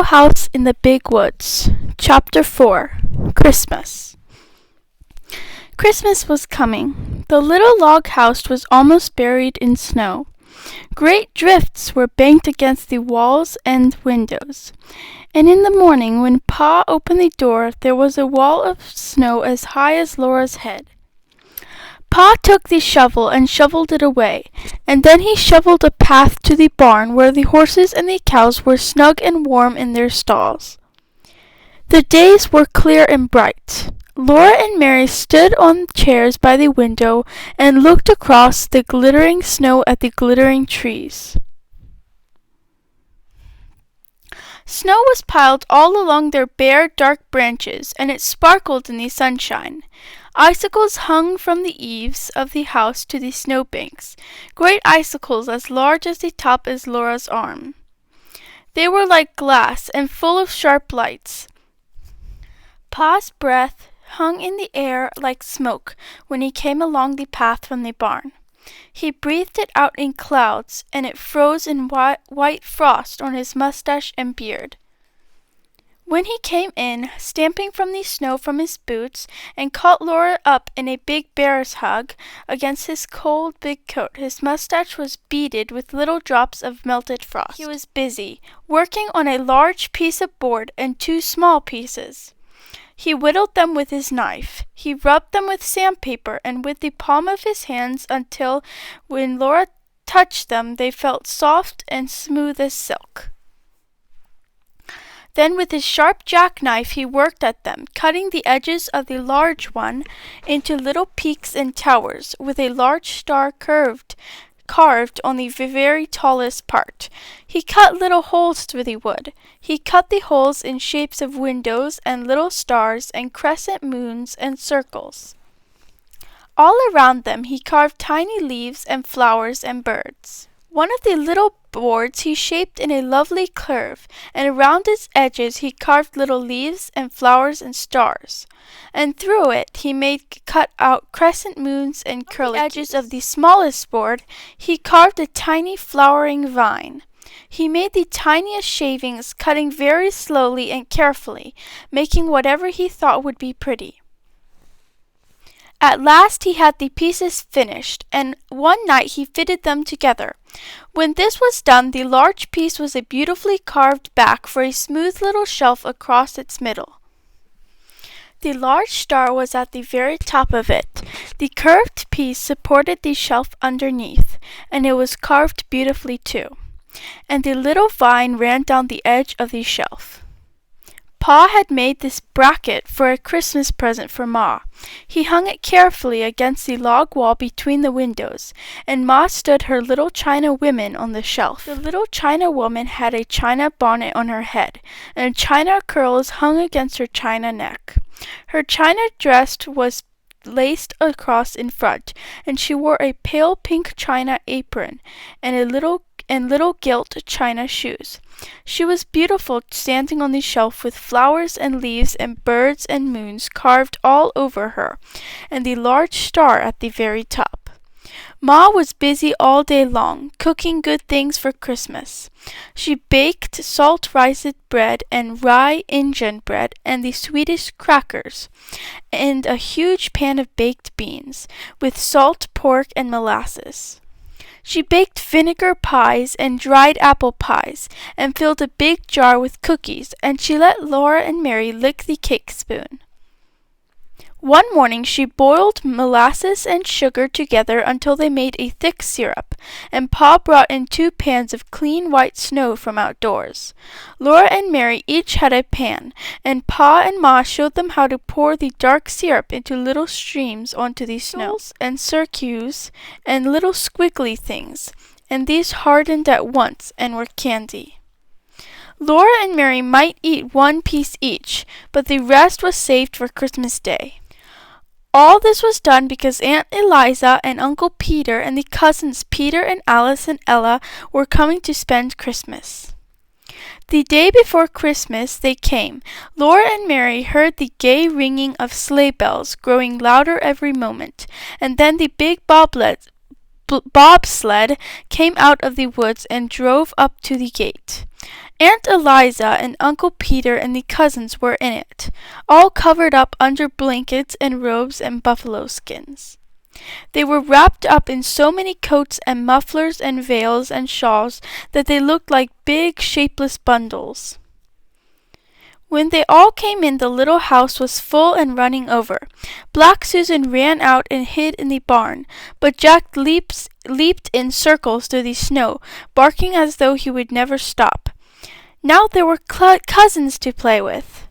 Little House in the Big Woods. Chapter 4. Christmas. Christmas was coming. The little log house was almost buried in snow. Great drifts were banked against the walls and windows. And in the morning, when Pa opened the door, there was a wall of snow as high as Laura's head. Pa took the shovel and shoveled it away, and then he shoveled a path to the barn where the horses and the cows were snug and warm in their stalls. The days were clear and bright. Laura and Mary stood on chairs by the window and looked across the glittering snow at the glittering trees. Snow was piled all along their bare, dark branches, and it sparkled in the sunshine. Icicles hung from the eaves of the house to the snowbanks, great icicles as large as the top of Laura's arm. They were like glass and full of sharp lights. Pa's breath hung in the air like smoke when he came along the path from the barn. He breathed it out in clouds, and it froze in white frost on his mustache and beard. When he came in, stamping from the snow from his boots, and caught Laura up in a big bear's hug against his cold big coat, his mustache was beaded with little drops of melted frost. He was busy, working on a large piece of board and two small pieces. He whittled them with his knife. He rubbed them with sandpaper and with the palm of his hands until, when Laura touched them, they felt soft and smooth as silk. Then with his sharp jackknife he worked at them, cutting the edges of the large one into little peaks and towers, with a large star carved on the very tallest part. He cut little holes through the wood. He cut the holes in shapes of windows and little stars and crescent moons and circles. All around them he carved tiny leaves and flowers and birds. One of the little boards he shaped in a lovely curve, and around its edges he carved little leaves and flowers and stars. And through it he cut out crescent moons and curly edges of the smallest board he carved a tiny flowering vine. He made the tiniest shavings, cutting very slowly and carefully, making whatever he thought would be pretty. At last he had the pieces finished, and one night he fitted them together. When this was done, the large piece was a beautifully carved back for a smooth little shelf across its middle. The large star was at the very top of it. The curved piece supported the shelf underneath, and it was carved beautifully too. And the little vine ran down the edge of the shelf. Pa had made this bracket for a Christmas present for Ma. He hung it carefully against the log wall between the windows, and Ma stood her little china woman on the shelf. The little china woman had a china bonnet on her head, and china curls hung against her china neck. Her china dress was laced across in front, and she wore a pale pink china apron and little gilt china shoes. She was beautiful standing on the shelf with flowers and leaves and birds and moons carved all over her, and the large star at the very top. Ma was busy all day long, cooking good things for Christmas. She baked salt rice bread and rye Injun bread and the sweetest crackers, and a huge pan of baked beans, with salt pork and molasses. She baked vinegar pies and dried apple pies, and filled a big jar with cookies, and she let Laura and Mary lick the cake spoon. One morning she boiled molasses and sugar together until they made a thick syrup, and Pa brought in 2 pans of clean white snow from outdoors. Laura and Mary each had a pan, and Pa and Ma showed them how to pour the dark syrup into little streams onto the snow, and circuits and little squiggly things, and these hardened at once and were candy. Laura and Mary might eat 1 piece each, but the rest was saved for Christmas Day. All this was done because Aunt Eliza and Uncle Peter and the cousins Peter and Alice and Ella were coming to spend Christmas. The day before Christmas they came. Laura and Mary heard the gay ringing of sleigh bells growing louder every moment, and then the big bobsled came out of the woods and drove up to the gate. Aunt Eliza and Uncle Peter and the cousins were in it, all covered up under blankets and robes and buffalo skins. They were wrapped up in so many coats and mufflers and veils and shawls that they looked like big, shapeless bundles. When they all came in, the little house was full and running over. Black Susan ran out and hid in the barn, but Jack leaped in circles through the snow, barking as though he would never stop. Now there were cousins to play with.